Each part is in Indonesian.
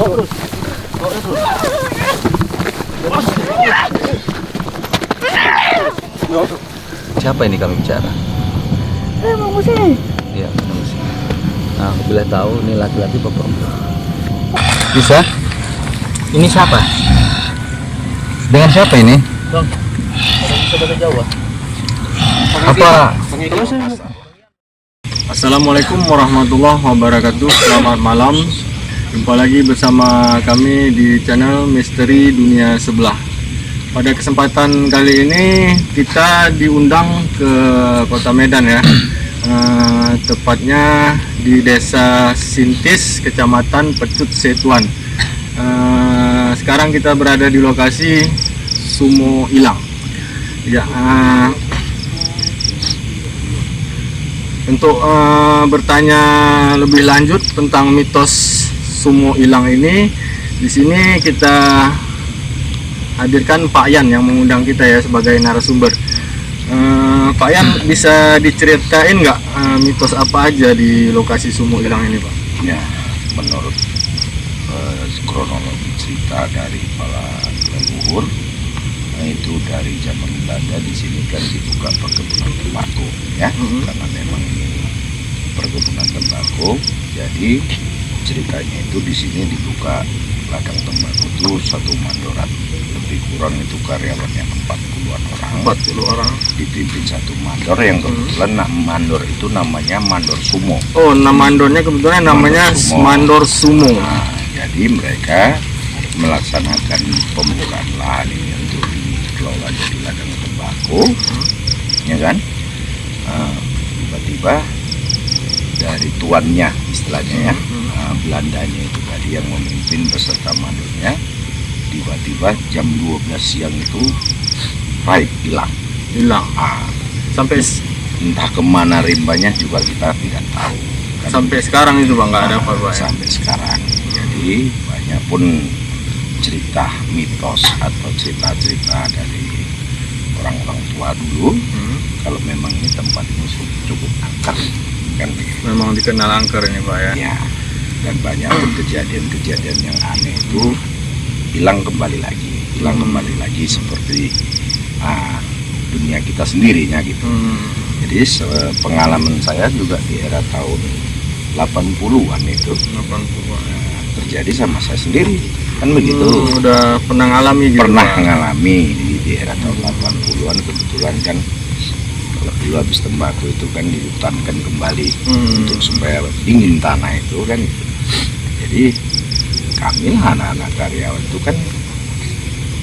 terus. Siapa ini kami bicara? Mamusi. Iya, manusia. Nah, aku boleh tahu ini laki-laki apa perempuan? Bisa? Ini siapa? Dengan siapa ini? Bang, bisa bahasa Jawa. Apa? Assalamualaikum warahmatullahi wabarakatuh. Selamat malam. Jumpa lagi bersama kami di channel Misteri Dunia Sebelah. Pada kesempatan kali ini kita diundang ke Kota Medan ya. Tepatnya di Desa Sintis, Kecamatan Pecut Setuan. Sekarang kita berada di lokasi Sumo Ilang. Ya, untuk bertanya lebih lanjut tentang mitos Sumo Ilang ini, di sini kita hadirkan Pak Yan yang mengundang kita ya sebagai narasumber. Pak Yan, bisa diceritain nggak mitos apa aja di lokasi Sumo Ilang ini, Pak? Ya, menurut kronologi cerita dari para leluhur, itu dari zaman Belanda di sini kan dibuka perkebunan tembakau ya, karena memang ini perkebunan tembakau. Jadi ceritanya itu di sini dibuka ladang tembakau itu satu mandoran, lebih kurang itu karyawannya 40-an orang. 40 orang. Dipimpin satu mandor yang kebetulan mandor itu namanya mandor sumo. Oh, nama mandornya kebetulan namanya Mandor Sumo. Nah, jadi mereka melaksanakan pembukaan lahan ini untuk dikelola jadi ladang tembakau, ya kan? Tiba-tiba dari tuannya istilahnya ya, Belandanya itu tadi yang memimpin beserta mandornya, tiba-tiba jam 12 siang itu raib hilang. Sampai Entah kemana rimbanya juga kita tidak tahu kan? sampai sekarang itu Bang, nggak ada apa-apa ya? Sampai sekarang. Jadi banyak pun cerita mitos atau cerita-cerita dari orang-orang tua dulu, kalau memang ini tempat ini cukup angker kan begitu. Memang dikenal angker ini Pak ya? Ya, dan banyak pun kejadian-kejadian yang aneh itu hilang kembali lagi seperti dunia kita sendirinya gitu. Jadi pengalaman saya juga di era tahun 80-an itu 80-an. terjadi sama saya sendiri kan begitu. Udah pernah ngalami gitu? Pernah Pak? mengalami di era tahun 80-an. Kebetulan kan kalau dulu habis tembakau itu kan dihutankan kembali untuk supaya dingin tanah itu kan. Jadi kami anak-anak karyawan itu kan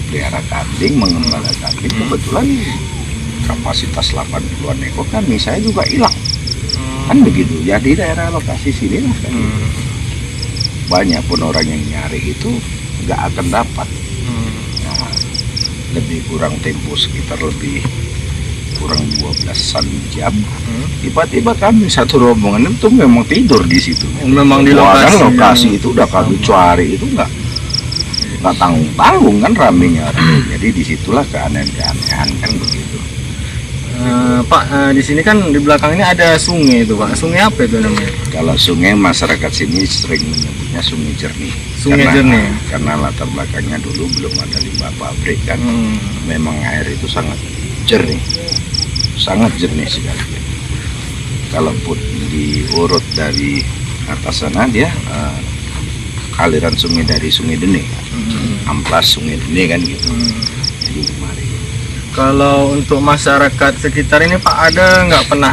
pelihara kambing, mengembala kambing. Kebetulan kapasitas 80-an ekor kambing saya juga hilang kan begitu. Jadi daerah lokasi sini lah kan. Banyak pun orang yang nyari itu nggak akan dapat. Nah, lebih kurang tempo sekitar lebih kurang 12-an jam. Tiba-tiba kami satu rombongan itu memang tidur di situ. Memang di lokasi itu udah kami cari itu nggak tanggung-tanggung kan ramenya. Jadi disitulah keanehan-keanehan kan begitu. Pak, di sini kan di belakang ini ada sungai itu Pak. Sungai apa itu namanya? Kalau sungai, masyarakat sini sering menyebutnya sungai jernih. Sungai jernih. Karena latar belakangnya dulu belum ada limbah pabrik kan. Memang air itu sangat jernih sekali. Kalaupun diurut dari atas sana dia aliran sungai dari Sungai Dene, amplas Sungai Dene kan gitu. Jadi kemarin. Kalau untuk masyarakat sekitar ini Pak, ada nggak pernah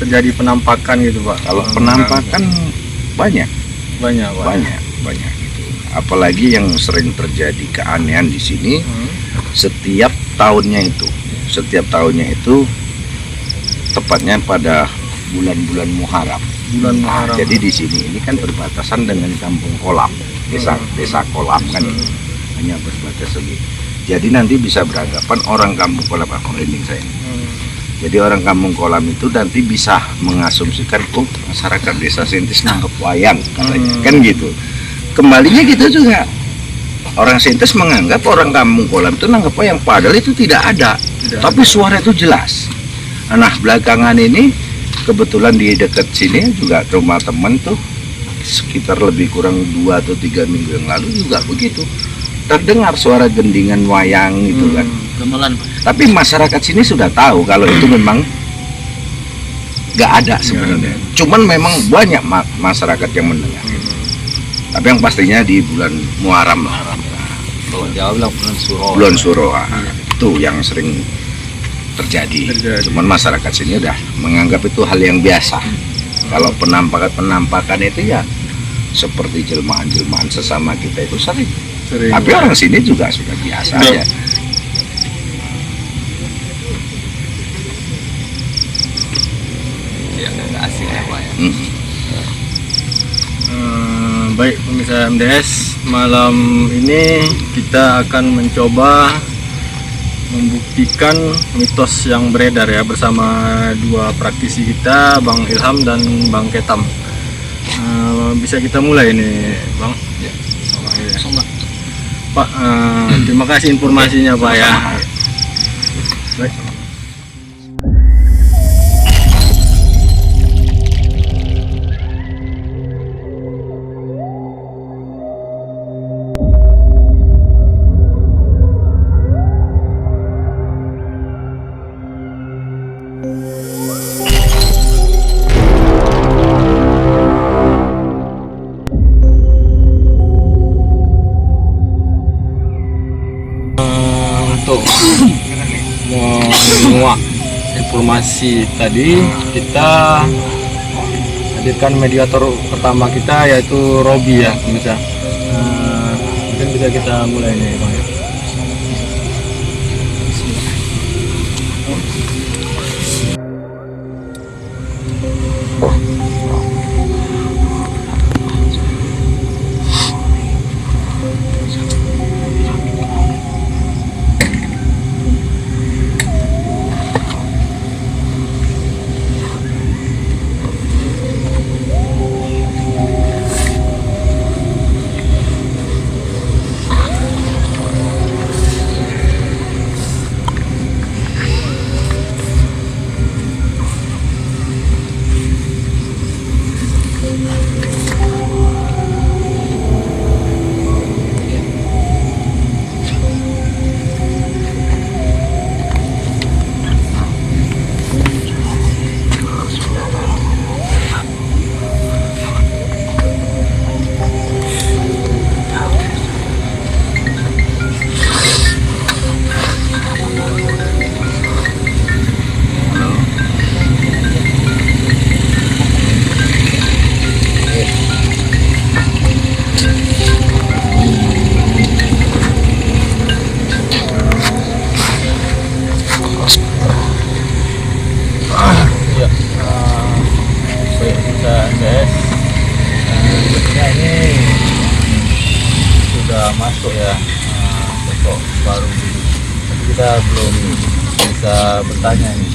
terjadi penampakan gitu Pak? Kalau penampakan banyak Pak. gitu. Apalagi yang sering terjadi keanehan di sini, setiap tahunnya itu tepatnya pada bulan-bulan Muharram. Jadi di sini ini kan berbatasan dengan Kampung Kolam, desa Kolam kan, hanya berbatas lagi. Jadi nanti bisa beranggapan orang Kampung Kolam, merinding saya ini. Jadi orang Kampung Kolam itu nanti bisa mengasumsikan, masyarakat desa Sintis nangkep wayang katanya, kan gitu. Kembalinya gitu juga. Orang Sintis menganggap orang Kampung Kolam itu nangkep wayang, padahal itu tidak ada. Tapi suara itu jelas. Nah, belakangan ini kebetulan di dekat sini juga rumah teman tuh sekitar lebih kurang 2 atau 3 minggu yang lalu juga begitu. Terdengar suara gendingan wayang itu kan. Gamelan, Pak. Tapi masyarakat sini sudah tahu kalau itu memang nggak ada sebenarnya. Cuman memang banyak masyarakat yang mendengar. Tapi yang pastinya di bulan Muharram lah. Kalau Jawa bilang bulan Suro. Bulan Suro itu yang sering terjadi. Cuman masyarakat sini udah menganggap itu hal yang biasa. Kalau penampakan itu ya seperti jelmaan-jelmaan sesama kita itu sering. Tapi orang sini juga sudah biasa aja. Ya nggak asing ya Pak ya. Baik pemirsa MDS, malam ini kita akan mencoba membuktikan mitos yang beredar ya bersama dua praktisi kita, Bang Ilham dan Bang Ketam. Bisa kita mulai nih, Bang? Ya. Pak, terima kasih informasinya Pak ya. Baik. Untuk menguak informasi tadi, kita hadirkan mediator pertama kita yaitu Robi ya pemirsa. Mungkin bisa kita mulai nih Bang ya. Masuk ya sosok baru, tapi kita belum bisa bertanya nih.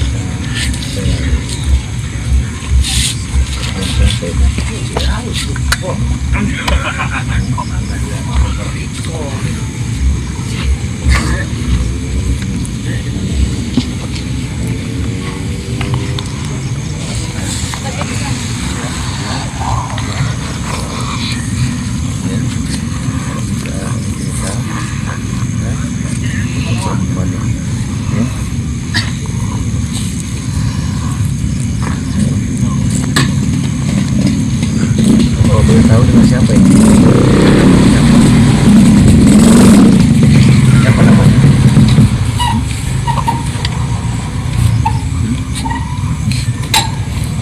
Kalau boleh tahu dengan siapa ini? Siapa namanya?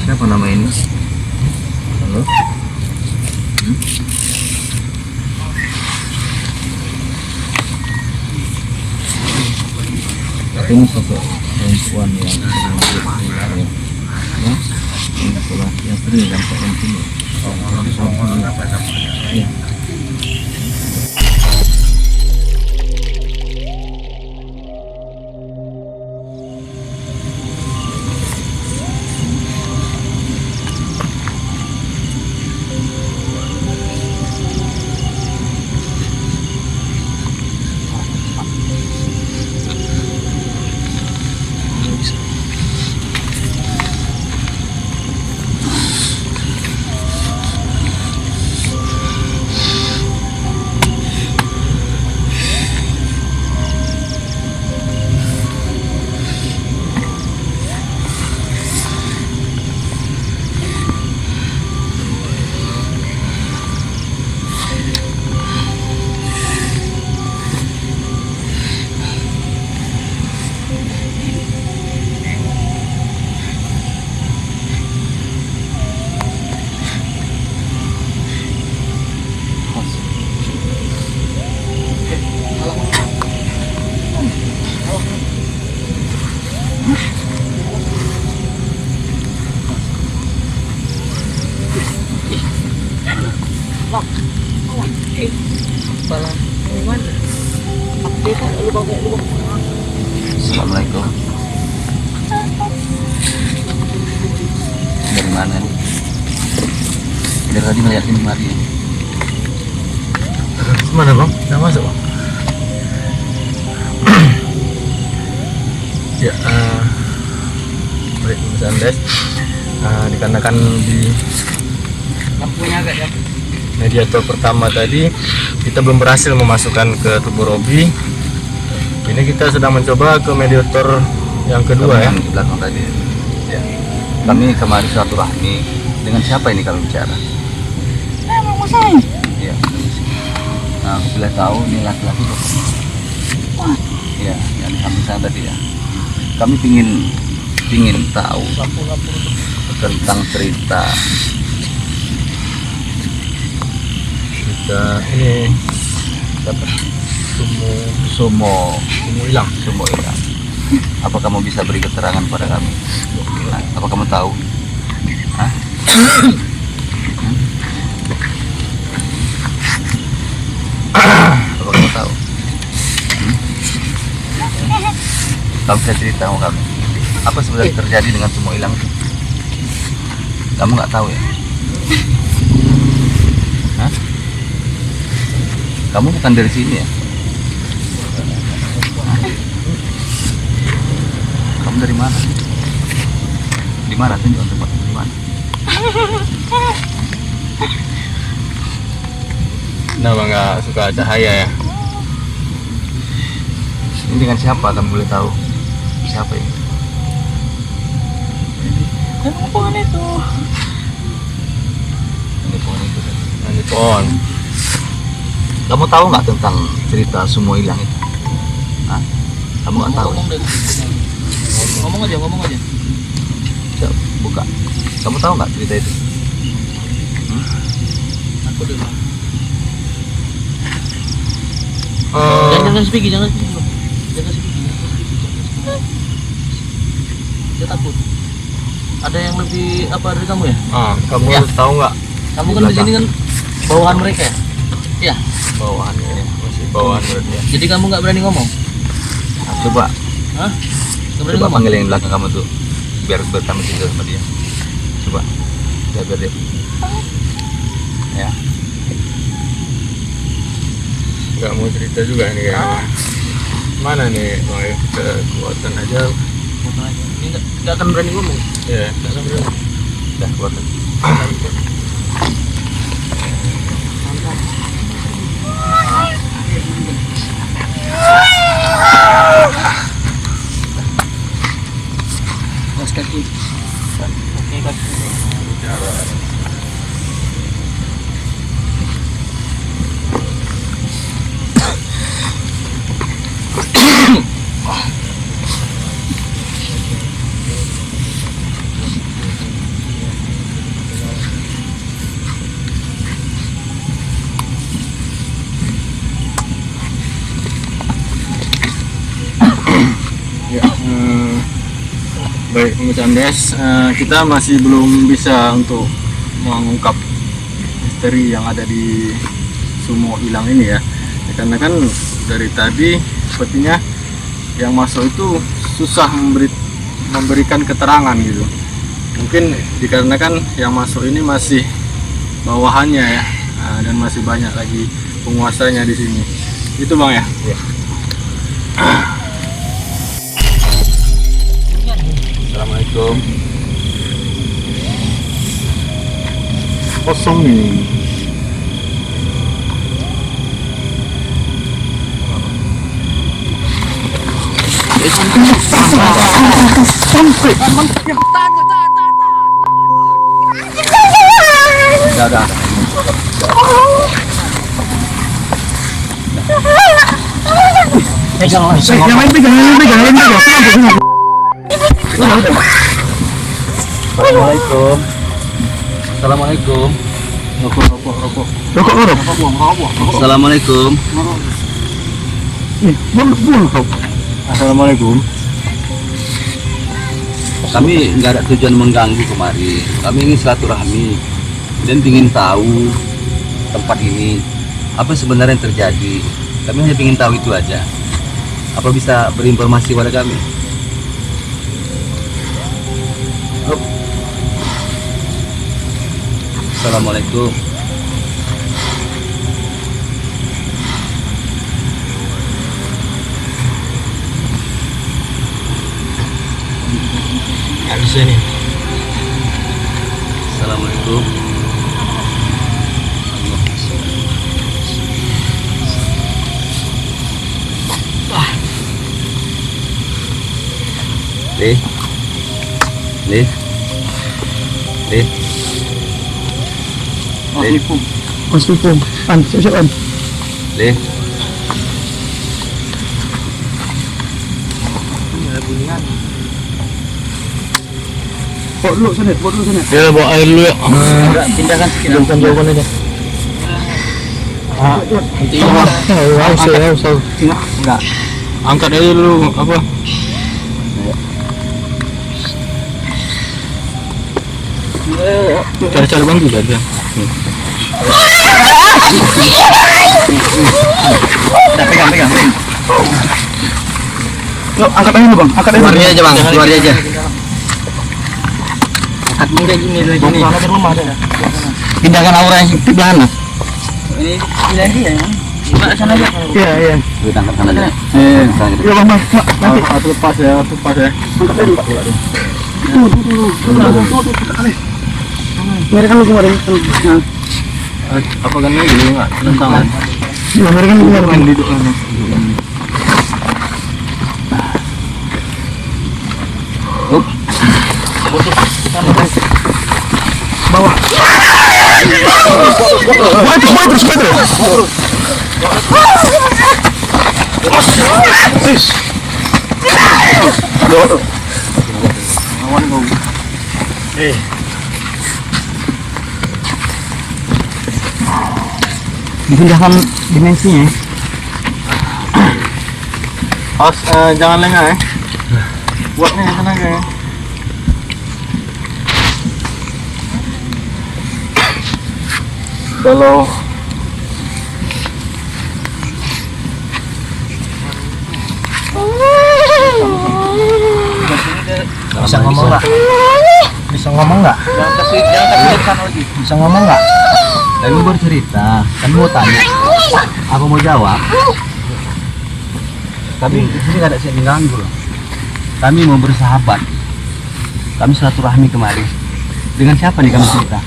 Siapa nama ini? Halo? Ini sosok perempuan yang yang sering dampak yang sini. Ya. Kepala mana? Kita lubang. Assalamualaikum. Dari mana nih? Dari tadi ngeliatin mari. Mana bang? Udah masuk bang? Ya, baik Mas Andes. Dikarenakan di Lampunya agak ya. mediator pertama tadi kita belum berhasil memasukkan ke tubuh Robi. Ini kita sedang mencoba ke mediator yang kedua ya. Yang di belakang tadi. Ya. Kami kemarin silaturahmi. Dengan siapa ini kami bicara? Mang Musai. Iya. Nah, aku boleh tahu ini laki-laki kok. Iya, yang di samping sana tadi ya. Kami pingin tahu tentang cerita Ini dapat Sumo hilang. Apa kamu bisa beri keterangan pada kami? Nah, apa kamu tahu? Hah? Apa kamu tahu? Kamu bisa cerita sama kami. Apa sebenarnya terjadi dengan Sumo hilang itu? Kamu nggak tahu ya? Hah? Kamu bukan dari sini ya? Kamu dari mana? Di mana? Tunjuk tempat di mana? Kenapa nggak suka cahaya ya? Ini dengan siapa? Kamu boleh tahu? Siapa ini? Kan pohon itu. Ini pohon itu. Ini pohon. Kamu tahu nggak tentang cerita Sumo hilang itu? Hah? Kamu nggak tahu? Ngomong deh. Ngomong aja. Coba buka. Kamu tahu nggak cerita itu? Aku dengar. Eh, Jangan speaking, jangan speaking. Dia takut. Ada yang lebih apa dari kamu ya? kamu Ya. tahu nggak Kamu kan di sini kan bawahan mereka ya? Iya. bawahan ini? Masih bawahan berarti ya. Jadi kamu nggak berani ngomong? Coba, Hah? Nggak berani coba ngomong? panggil yang di belakang kamu tuh, biar kami tinggal sama dia. Coba, biar dia. Ya. Nggak mau cerita juga nih kayaknya. Mana nih? Mau kita kuatkan aja. Ini nggak akan berani ngomong. Ya. Nggak akan berani. Udah keluar. Mas kaki. Oke kaki. Ya, baik Mas Andes, kita masih belum bisa untuk mengungkap misteri yang ada di Sumo hilang ini ya. Karena kan dari tadi sepertinya yang masuk itu susah memberikan keterangan gitu. Mungkin dikarenakan yang masuk ini masih bawahannya ya, dan masih banyak lagi penguasanya di sini. Itu Bang ya? Iya. Assalamualaikum. Kosong nih. Udah. Assalamualaikum. Assalamualaikum. Rokok. Assalamualaikum. Assalamualaikum. Kami nggak ada tujuan mengganggu kemari. Kami ingin silaturahmi dan ingin tahu tempat ini apa sebenarnya yang terjadi. Kami hanya ingin tahu itu aja. Apa bisa berinformasi kepada kami? Assalamualaikum. Nggak bisa nih. Assalamualaikum. Lih. Lih. Lih. Assalamualaikum. An, siap-siap. Lih. Bawa dulu sana. Ya bawa air dulu ya. Pindahkan sedikit. Jauhkan aja. Haus. Enggak. Angkat aja dulu apa? Cari bantu saja. Pegang. Yuk, angkat aja dulu bang. Keluar dia aja bang, keluar dia aja. Angkat kayak gini lagi nih. Pindahkan aura yang sebelah sana. Ini pindah dia ya. Sana aja. Iya. Kita tangkap sana aja. Iya bang. Nanti. Aku lepas ya. Angkat aja. Mereka lu kemarin. Apa kan ini dulu nggak? Tangan. Iya, mereka lu kemarin. Duduk kan. Bawa. Dipindahkan dimensinya. Awas, jangan lengah ya. Buatnya tenaga ya. Kalau Bisa ngomong nggak? jangan kasih depan lagi. Bisa ngomong nggak? Kami baru cerita, kami mau tanya, apa mau jawab? Kami di sini nggak ada yang mengganggu loh. Kami mau bersahabat. Kami silaturahmi kemarin. Dengan siapa nih kami cerita?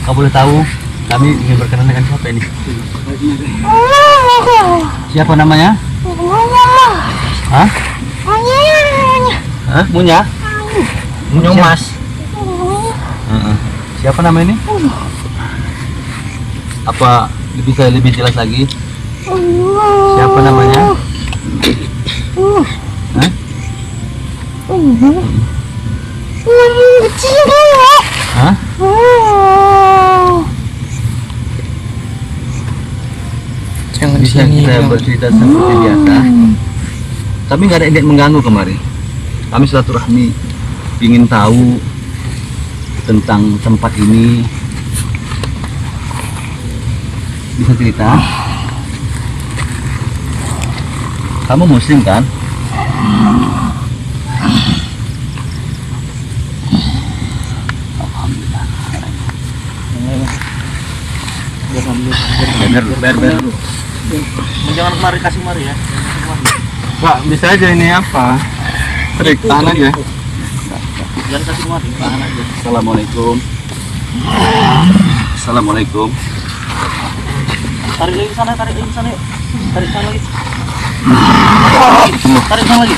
Kau boleh tahu? Kami ingin berkenan dengan siapa ini? Siapa namanya? Hah? Hah? Munya? Munya Mas. Siapa nama ini? Apa bisa lebih jelas lagi? Siapa namanya? Hah? Hah? Jangan Bisa kita bercerita seperti biasa. Kami nggak ada niat mengganggu kemarin. Kami silaturahmi, ingin tahu tentang tempat ini. Bisa cerita? Kamu muslim kan? Alhamdulillah. Jangan kemari, kasih mari ya. Pak, bisa aja ini apa? Trik, tahan aja. Jangan kasih kemari, tahan aja. Assalamualaikum. Assalamualaikum. Tarik lagi sana yuk. Tarik sana lagi.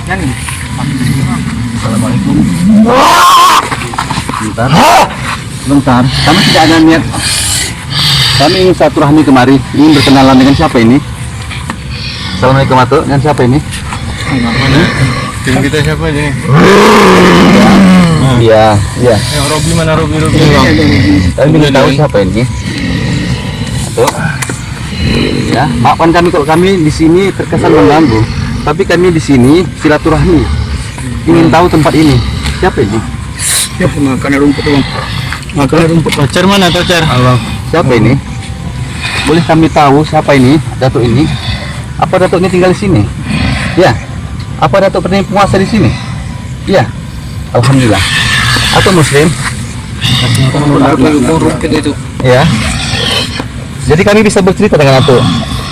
Yang ini. Assalamualaikum. Bentar. Kami tidak ada niat. Kami ingin silaturahmi kemari, ingin berkenalan dengan siapa ini? Assalamualaikum Atuk, dengan siapa ini? Tim kita siapa aja nih? Iya. Yang Robi mana Robi? Kami ingin tahu siapa ini. Atuk. Ya, maafkan kami kalau kami di sini terkesan mengganggu. Tapi kami di sini silaturahmi, ingin tahu tempat ini. Siapa ini? Ya, makan rumput bang. Tocer mana Tocer? Allah. siapa ini? Boleh kami tahu siapa ini? Datuk ini? Apa Datuk ini tinggal di sini? Ya. Apa Datuk pernah puasa di sini? Ya. Alhamdulillah. Atau Muslim? Itu. Ya. Jadi kami bisa bercerita dengan Datuk?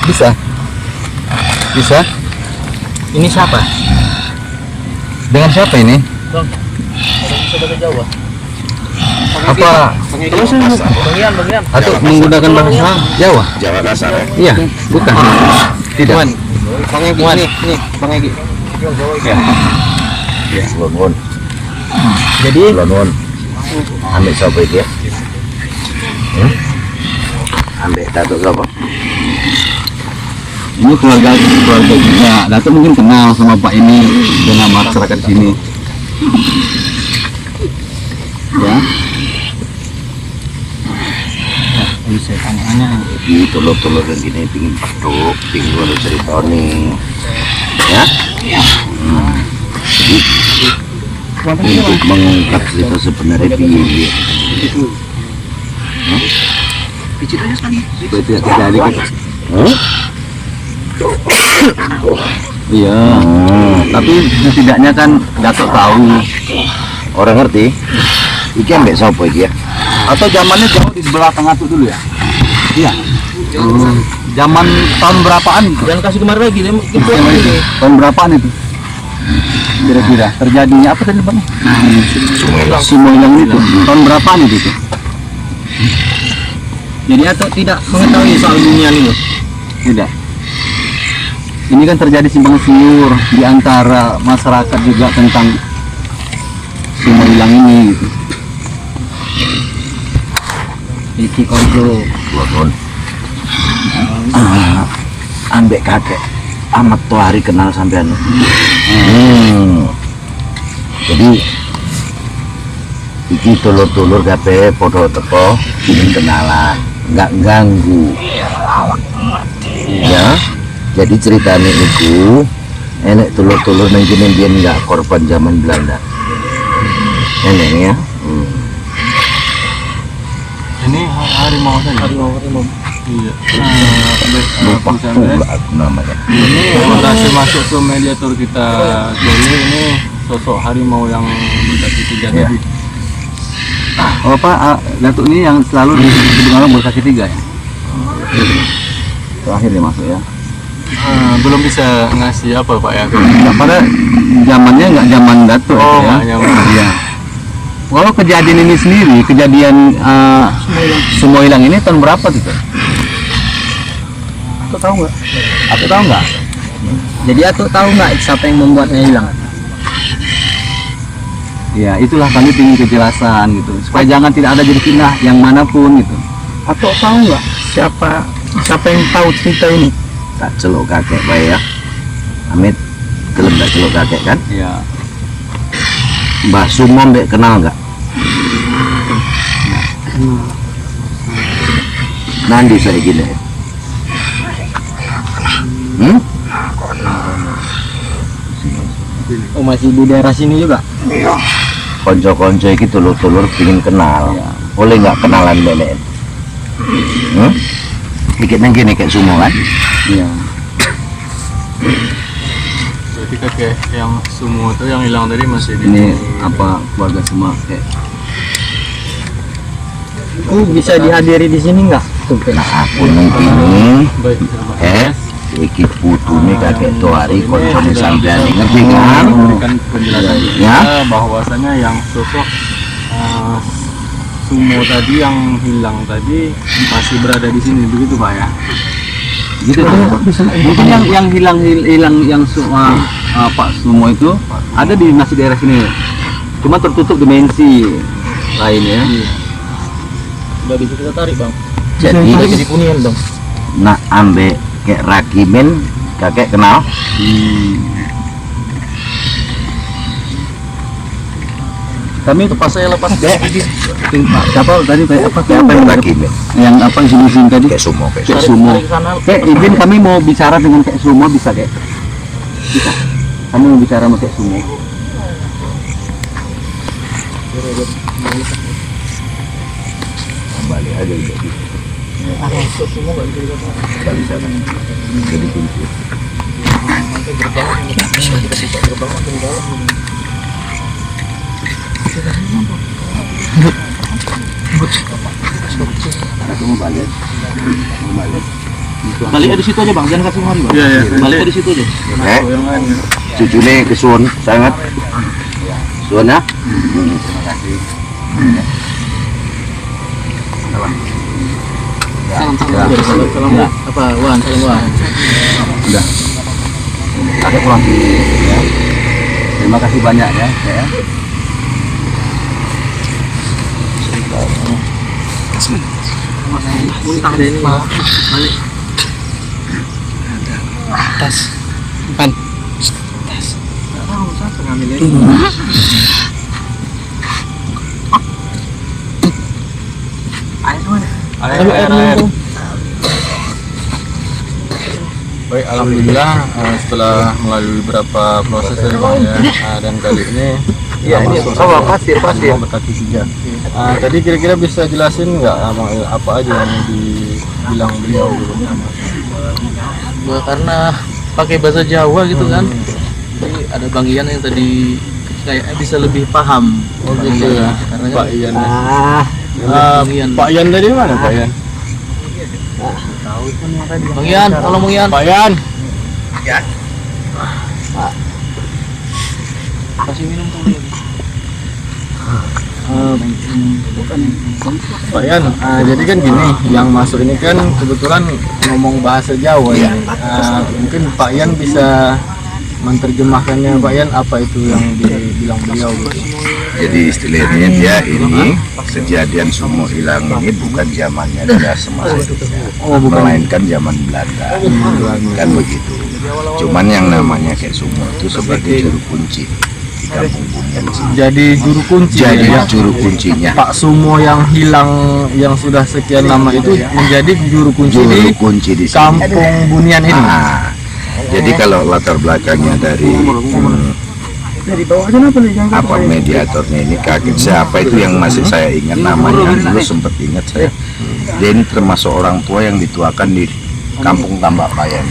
Bisa? Bisa? Ini siapa? Dengan siapa ini? Bang. Bisa bahasa Jawa. Apa? Bagian. Atau menggunakan bahasa Jawa? Jawa kasar ya. Iya, bukan. Tidak. Bang Egi. Nih, Bang Egi. Ya. Lunun, Jadi lunun. Ambil siapa dia? Ambil Datuk siapa? Ini keluarga kita. Datuk mungkin kenal sama Pak ini dengan masyarakat sini. Ya. bisa tanya-tanya. Jadi telur-telur yang gini pingin peduk, pingin ada cerita nih, ya. Jadi untuk mengungkap cerita sebenarnya piye. Supaya tidak terjadi kan? Iya. Tapi setidaknya kan Datuk tahu. Orang ngerti? Iki ambek sapa iki ya? Atau zamannya jauh di sebelah tengah tuh dulu ya? Iya. Zaman tahun berapaan? Jangan kasih kemarin lagi, Tahun berapaan itu? Kira-kira terjadinya apa tadi Bang? Semua hilang itu. Tahun berapaan itu? Jadi atau tidak mengetahui soal dunia ini? Tidak. Ini kan terjadi simpang siur di antara masyarakat juga tentang semua hilang ini gitu. Iki kontrol. Lunun. Ambek kakek amat tuh hari kenal sampean. Jadi iki tulur-tulur kabeh padha teko ingin kenalan, nggak ganggu. Ya. Jadi ceritanya itu enek tulur-tulur nang kene biyen nggak korban zaman Belanda. Enek ya. Ini harimau saja. Harimau. Iya. Lupa pula aku namanya. Ini berhasil masuk ke mediator kita. Jadi ini sosok harimau yang berkaki tiga tadi. Oh Pak, Datuk ini yang selalu disebut orang berkaki tiga ya? Terakhir dia masuk ya? Belum bisa ngasih apa Pak ya? Nggak, pada zamannya nggak zaman Datuk Oh, ya? nggak zaman. Iya. Kalau kejadian ini sendiri, kejadian semua hilang ini tahun berapa tuh? Aku tahu nggak? Aku tahu nggak? Jadi aku tahu nggak siapa yang membuatnya hilang? Ya itulah kami ingin kejelasan gitu, supaya jangan tidak ada jadi fitnah yang manapun gitu. Atau tahu nggak siapa yang tahu cerita ini? Tak celuk kakek bae ya. Amit, gelem tak celuk kakek kan? Iya. Mbah Sumo mbek kenal nggak? Nanti saya gini. Oh masih di daerah sini juga? Konco-konco iki tulur-tulur pingin kenal. Boleh nggak kenalan nenek? Dikit nang gini kayak Sumo kan? Iya. Berarti kakek yang semua itu yang hilang tadi masih di Ini apa keluarga semua kayak bisa dihadiri di sini nggak? Nah aku nang gini. Baik. Iki putune kakek Toari koncone sampean ngerti kan? Memberikan penjelasan Ya. bahwasanya yang sosok Sumo tadi yang hilang tadi masih berada di sini begitu Pak ya? gitu tuh. Mungkin yang hilang yang semua Pak Sumo itu ada di masih daerah sini. Cuma tertutup dimensi lainnya. Udah bisa kita tarik Bang. Jadi kuningan Bang. nak ambek kayak Rakimin kakek kenal? Kami Pas saya lepas siapa tadi kayak apa yang Rakimin yang apa izin tadi kayak Sumo kayak Sumo. Kayak izin kami mau bicara dengan kayak Sumo bisa kayak bisa. Kami mau bicara sama kayak Sumo. kembali aja gitu. Kali sana. Jadi kunci. Aku mau balik. Balik di situ aja bang, jangan kasih mari bang. Iya, iya. Balik di situ aja. Cucu nih kesuon sangat. Suon ya. Terima kasih. Salam apa Wan, salam Wan. Udah. Ada pulang. Ya. Terima kasih banyak ya. Ya. Muntah deh ini. Balik. Tas. Pan. Tas. Air. Baik, alhamdulillah setelah melalui beberapa proses ya Bang ya, dan kali ini Iya, ini pasir. berkaki 3. Tadi kira-kira bisa jelasin nggak Abang apa aja yang dibilang beliau gitu? Karena pakai bahasa Jawa gitu kan, jadi ada Bang Ian yang tadi kayaknya bisa lebih paham. Oh gitu ya, Karena Pak Ian. Bang Ian. Pak Ian tadi mana Pak Ian? Bang Ian, tolong Bang Ian. Pak Ian. Kasih minum dulu. Pak Ian, jadi kan gini, yang masuk ini kan kebetulan ngomong bahasa Jawa ya. Mungkin Pak Ian bisa menerjemahkannya Pak Ian apa itu yang dibilang beliau gitu. Jadi istilahnya dia ini kejadian sumo hilang ini bukan zamannya dia semasa hidupnya, melainkan zaman Belanda. Kan begitu. Cuman yang namanya kayak sumo itu sebagai juru kunci di kampung Bunian sini. Jadi juru kunci. Jadi ya. juru kuncinya. Pak Sumo yang hilang yang sudah sekian lama itu menjadi juru kunci Juru di kunci di sini. kampung Bunian ini. Jadi kalau latar belakangnya dari apa mediatornya ini kakek siapa itu yang masih saya ingat namanya, dulu sempat ingat saya. Dia ini termasuk orang tua yang dituakan di Kampung Tambak Bayan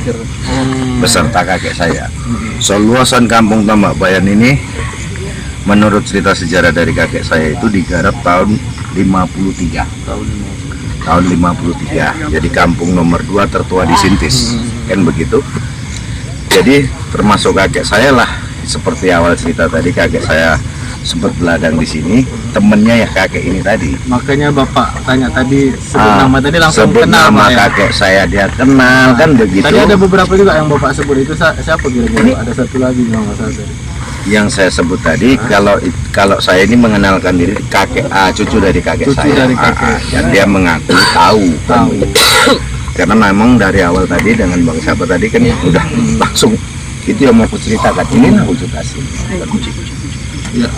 beserta kakek saya. Seluasan Kampung Tambak Bayan ini menurut cerita sejarah dari kakek saya itu digarap tahun 53. Tahun 53. Jadi kampung nomor 2 tertua di Sintis. Kan begitu. Jadi termasuk kakek saya lah, seperti awal cerita tadi kakek saya sempat beladang di sini, temennya ya kakek ini tadi. Makanya Bapak tanya tadi sebut nama tadi langsung sebut kenal nama Pak, ya? kakek saya dia kenal kan begitu. Tadi ada beberapa juga yang Bapak sebut itu siapa kira-kira? Ada satu lagi yang nggak salah tadi. Yang saya sebut tadi kalau saya ini mengenalkan diri kakek cucu dari kakek Cucu saya. dari kakek. Dan dia mengaku tahu. Kan begitu. Karena memang dari awal tadi dengan Bang siapa tadi kan udah langsung itu yang mau aku ceritakan ini lah wujud asli. Ya,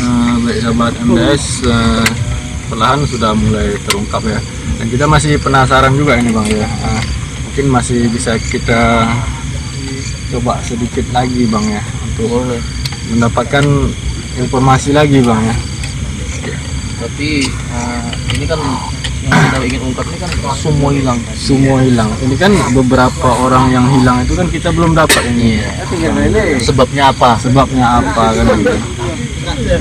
baik sahabat MDS, perlahan sudah mulai terungkap ya. Dan kita masih penasaran juga ini Bang ya. Mungkin masih bisa kita coba sedikit lagi Bang ya untuk mendapatkan informasi lagi Bang ya. Tapi ini kan yang kita ingin ungkap ini kan semua hilang. Semua hilang. Ini kan beberapa orang yang hilang itu kan kita belum dapat ini. Sebabnya apa? Sebabnya apa kan gitu.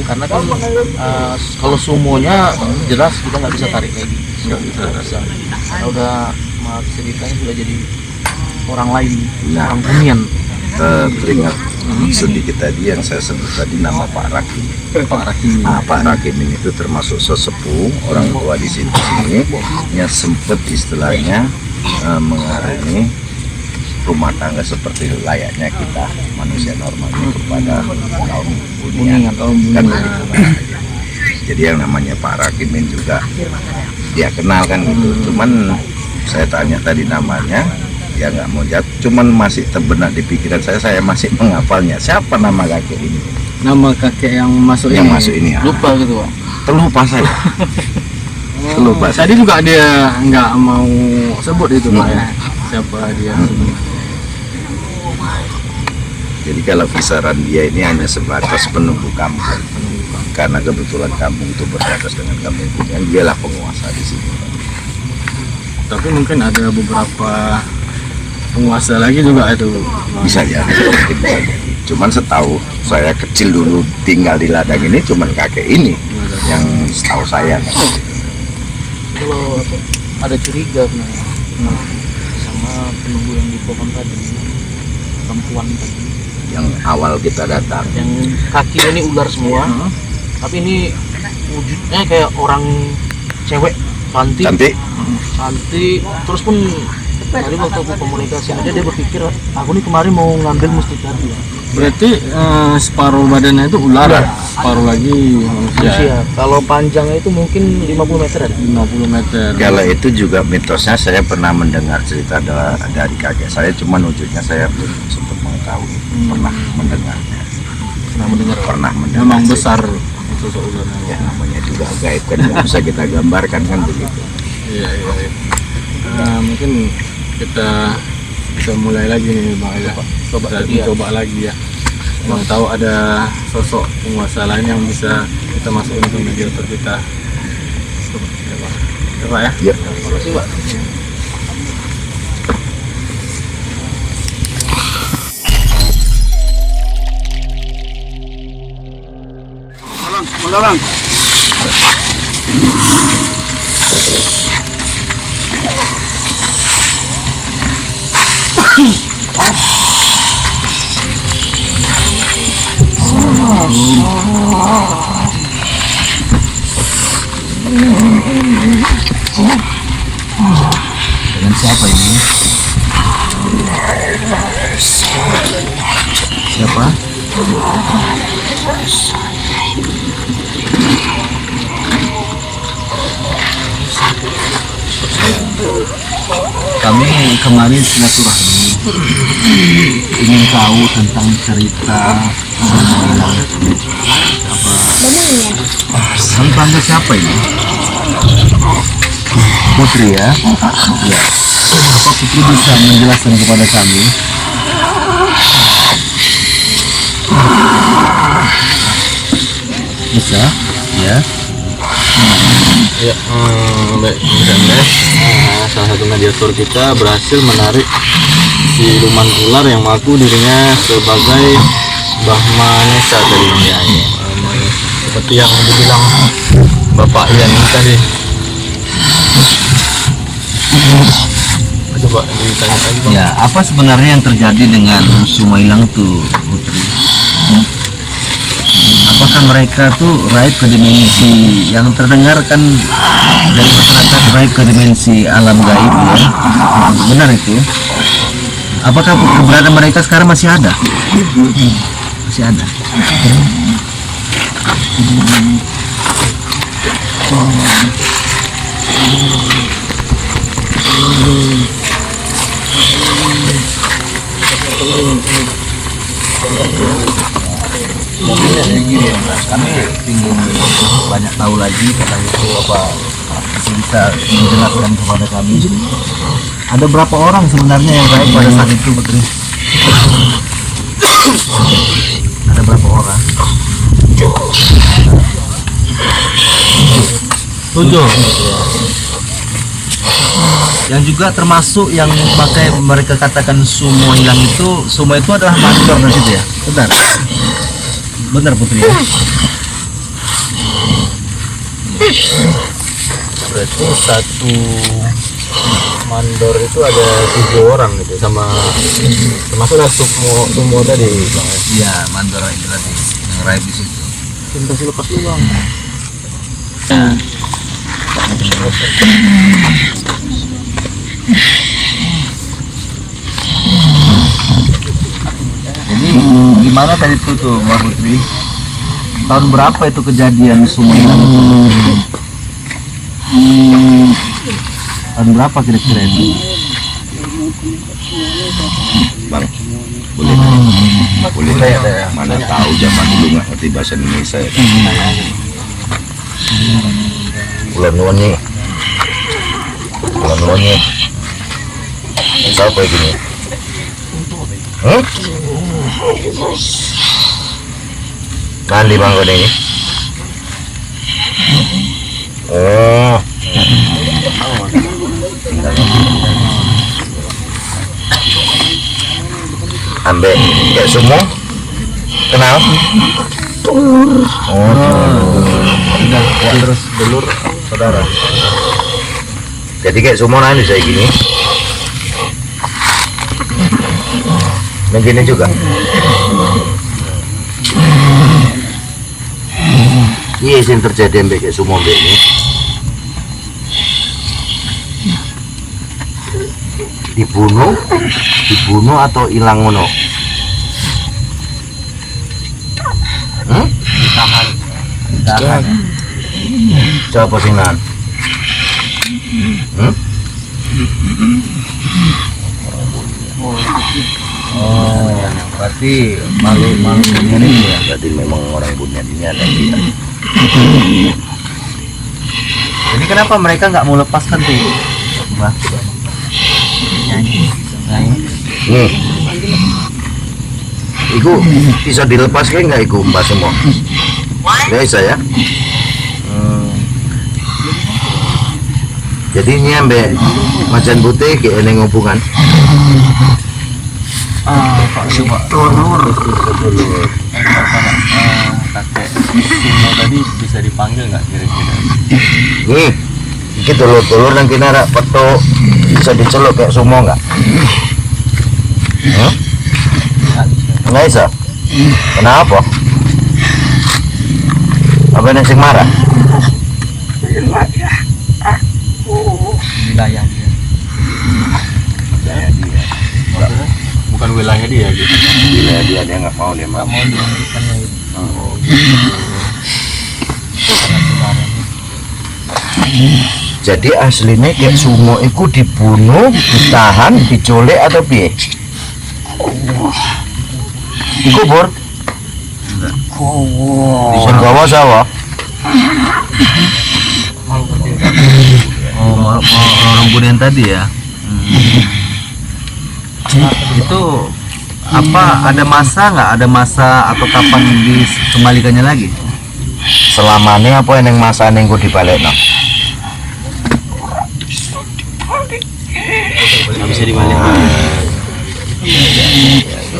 Karena kan kalau semuanya jelas kita nggak bisa tarik lagi. Nggak bisa. Karena udah ceritanya sudah jadi orang lain, Nah. orang Bunian. Teringat sedikit tadi yang saya sebut tadi nama Pak Rakim. Pak Rakim. Pak Rakim ini itu termasuk sesepuh orang tua di sini yang sempat istilahnya mengarungi rumah tangga seperti layaknya kita manusia normalnya kepada kaum Bunian kan begitu. Jadi yang namanya Pak Rakim ini juga dia kenal kan gitu. Cuman saya tanya tadi namanya ya nggak mau jawab, cuman masih terbenak di pikiran saya masih menghafalnya siapa nama kakek ini. Nama kakek yang masuk Yang ini. masuk ini ya. Lupa gitu Pak. Terlupa saya. Terlupa saya. Tadi juga dia nggak mau sebut itu Pak ya. Siapa dia? Jadi kalau kisaran dia ini hanya sebatas penunggu kampung. Karena kebetulan kampung itu berbatas dengan kampung Bunian, dialah penguasa di sini. tapi mungkin ada beberapa penguasa lagi juga itu. Bisa jadi, mungkin bisa jadi. Cuman setahu saya kecil dulu tinggal di ladang ini cuman kakek ini yang setahu saya. Kalau ada curiga sama penunggu yang di pohon tadi, perempuan tadi Yang awal kita datang. yang kakinya ini ular semua, tapi ini wujudnya kayak orang cewek cantik, cantik. Terus pun tadi waktu aku komunikasi aja dia berpikir aku nih kemarin mau ngambil mustikadi ya. Berarti separuh badannya itu ular, separuh lagi manusia. Manusia. Kalau panjangnya itu mungkin 50 meter ada. 50 meter. Kalau itu juga mitosnya saya pernah mendengar cerita dari kakek saya, cuman wujudnya saya belum sempat mengetahui. Pernah mendengarnya. Pernah mendengar. Memang cerita. besar sosok ularnya. Ya namanya juga gaib kan, nggak bisa kita gambarkan kan begitu. Iya. Mungkin kita bisa mulai lagi nih Bang ya. Coba lagi ya. Mau tahu ada sosok penguasa lain yang bisa kita masukin ke mediator kita. Coba ya. Ya. Terima kasih, Pak. Dengan siapa ini? Siapa? Kami kemarin silaturahmi ingin tahu tentang cerita Kami panggil siapa ini? Putri ya? Ya. Apa Putri bisa menjelaskan kepada kami? Bisa? Ya. Ya, baik, salah satu mediator kita berhasil menarik siluman ular yang mengaku dirinya sebagai Bahmanesa tadi ya. Seperti yang dibilang Bapak Ian ini tadi. Coba ditanyakan Bang. Ya, apa sebenarnya yang terjadi dengan Sumailang tuh, Putri? Apakah mereka tuh raib ke dimensi yang terdengar kan dari masyarakat raib ke dimensi alam gaib ya? Benar itu? Apakah keberadaan mereka sekarang masih ada? Masih ada. Kami ingin banyak tahu lagi tentang itu, apa masih bisa menjelaskan kepada kami. Ada berapa orang sebenarnya yang raib pada saat itu, Putri? Ada berapa orang? 7. Yang juga termasuk yang pakai mereka katakan sumo hilang itu, sumo itu adalah mandor dari situ ya? Benar? Benar Putri ya? Berarti satu mandor itu ada 7 orang gitu, sama termasuklah sumo tadi Bang. Iya, mandor itu tadi yang raib di situ. Kasih lepas dulu, Bang. Jadi gimana tadi itu tuh Mbak Putri? Tahun berapa itu kejadian semua hilang itu? Tahun berapa kira-kira itu? Bang, boleh mana tahu zaman dulu nggak ngerti bahasa Indonesia ya. Bulan Wonyi siapa gini? Mandi bang kau ini. Oh. Ambek kayak semua kenal? Oh, Udah, ya, terus dulur saudara. jadi kayak semua nanti saya gini. Begini juga. Iya yang terjadi ambek kayak semua ambek ini. Dibunuh atau hilang ngono? Ditahan. Coba sing nan? Oh, berarti malu Bunyan ini ya. Berarti memang orang Bunyan ini ada dia. Jadi kenapa mereka nggak mau lepaskan tuh? Mbah? Nyanyi. Nih, iku bisa dilepas kan nggak iku mbak semua? Nggak bisa ya? Jadi ini ambek macan putih kayak ini hubungan. Pak Sumo dulur. Kakek Sumo tadi bisa dipanggil nggak kira-kira? Nih, iki dulur-dulur yang kena rak peto bisa diceluk kayak semua nggak? Nggak bisa. Kenapa? Apa yang sing marah? Wilayahnya. Bukan wilayah dia gitu. Bila dia nggak mau dia mau. Mau dilanjutkannya itu. Jadi aslinya kayak sumo itu dibunuh, ditahan, diculik atau piye? Dikubur? Senggawa sawah? Oh, orang Bunyan tadi ya. Itu apa ada masa nggak? Ada masa atau kapan dikembalikannya lagi? Selamanya apa yang masa nengku dibalik no? Bisa dibalik.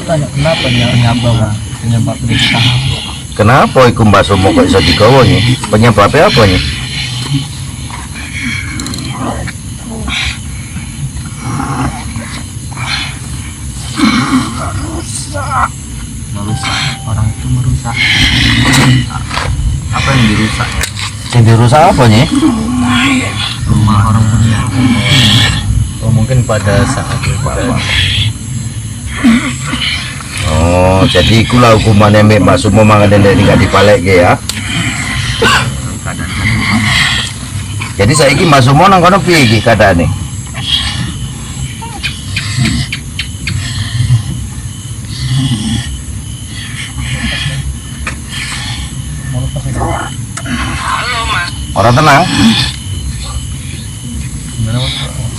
Tanya kenapa dia penyebab dia ditahan? Kenapa iku mbak sumo kok bisa digawa nih? Penyebabnya apa nih? Merusak, orang itu merusak. Apa yang dirusak ya? Yang dirusak apa nih? Rumah orang Bunyan. Oh, mungkin pada saat Oh, jadi iku lah hukuman yang mbak sumo mangan dan nggak dibalik ya? Jadi saya ini mbak sumo nang kono piye iki keadaane? Orang tenang?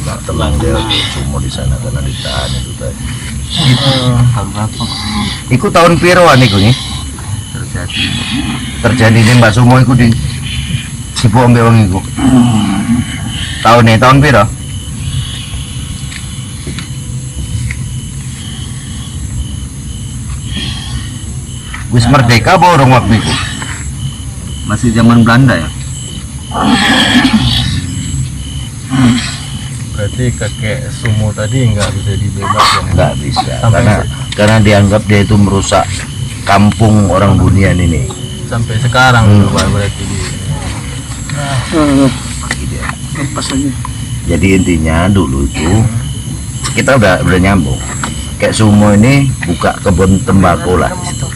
Nggak tenang dia sumo di sana karena ditahan itu tadi. Tahun berapa Iku tahun piroan iku nih? terjadi? Terjadi di mbak sumo iku di Sipu ambek wong iku. Tahun piro? Wis merdeka apa orang waktu itu? Masih zaman Belanda ya? berarti kakek Sumo tadi nggak bisa dibebaskan. Nggak bisa, Sampai karena dianggap dia itu merusak kampung orang Bunyan ini. sampai sekarang berarti di Jadi intinya dulu itu kita udah nyambung. Kayak Sumo ini buka kebun tembakau lah di situ.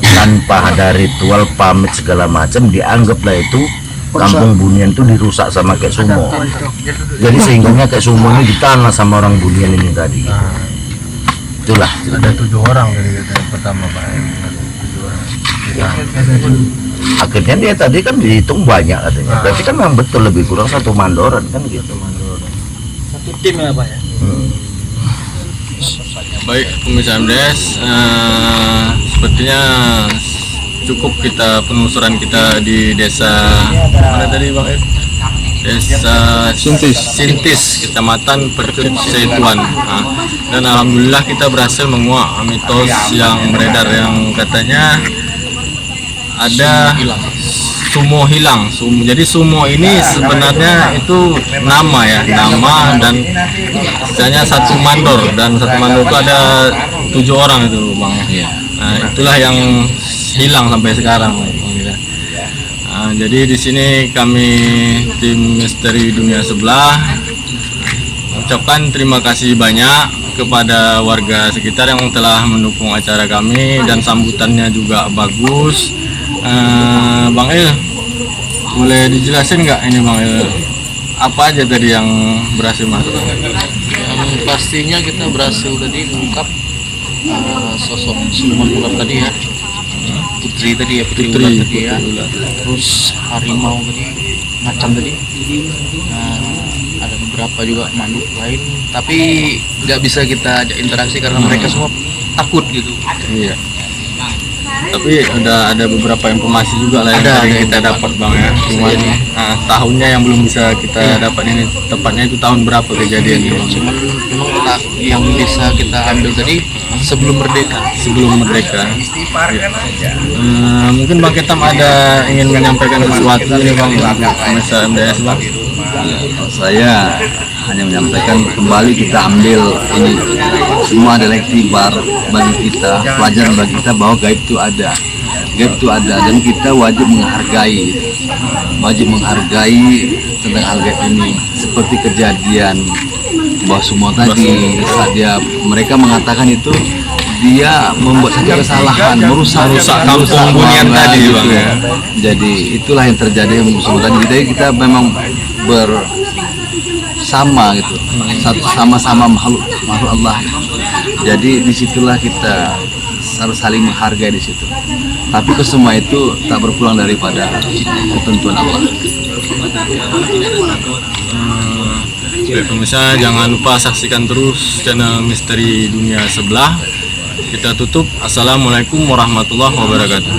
Tanpa ada ritual pamit segala macam, dianggaplah itu kampung Bunyan itu dirusak sama kayak Sumo. Jadi sehingganya kayak Sumo ini ditanah sama orang Bunyan ini tadi. Itulah. ada 7 orang dari yang pertama Pak. 7 orang. Akhirnya dia tadi kan dihitung banyak katanya. Berarti kan memang betul lebih kurang 1 mandoran kan gitu. Satu tim ya Pak ya. Baik pemirsa MDS, sepertinya cukup kita penelusuran kita di desa mana tadi Bang Ir? Desa Sintis, Kecamatan Percut Setuan. Dan alhamdulillah kita berhasil menguak mitos yang beredar yang katanya ada sumo hilang. Jadi sumo ini sebenarnya itu nama ya, nama dan misalnya satu mandor, dan satu mandor itu ada 7 orang itu bang ya. Nah, itulah yang hilang sampai sekarang. Jadi di sini kami tim Misteri Dunia Sebelah ucapkan terima kasih banyak kepada warga sekitar yang telah mendukung acara kami dan sambutannya juga bagus. Bang Il, boleh dijelasin nggak ini Bang Il, apa aja tadi yang berhasil masuk? Yang pastinya kita berhasil tadi mengungkap sosok siluman ular tadi ya, putri tadi ya, putri ular tadi ya, terus harimau tadi, macan tadi. Ada beberapa juga makhluk lain, tapi nggak bisa kita ajak interaksi karena mereka semua takut gitu. Iya. Tapi ada beberapa informasi juga lah yang tadi kita dapat bang ya. Cuman tahunnya yang belum bisa kita dapat ini, tepatnya itu tahun berapa kejadian ini? Cuman memang yang bisa kita ambil tadi sebelum merdeka. Sebelum merdeka. Mungkin Bang Ketam ada ingin menyampaikan sesuatu ini bang, Masa MDS bang? Saya hanya menyampaikan kembali kita ambil ini semua adalah iktibar bagi kita, pelajaran bagi kita bahwa gaib itu ada, dan kita wajib menghargai tentang hal gaib ini. Seperti kejadian bahwa semua tadi saat mereka mengatakan itu dia membuat satu kesalahan, merusak kampung Bunian tadi gitu bang ya. Jadi itulah yang terjadi semua tadi. Jadi kita memang bersama gitu, sama-sama makhluk Allah. Jadi disitulah kita harus saling menghargai di situ. Tapi semua itu tak berpulang daripada ketentuan Allah. Baik pemirsa, jangan lupa saksikan terus channel Misteri Dunia Sebelah. Kita tutup. Assalamualaikum warahmatullahi wabarakatuh.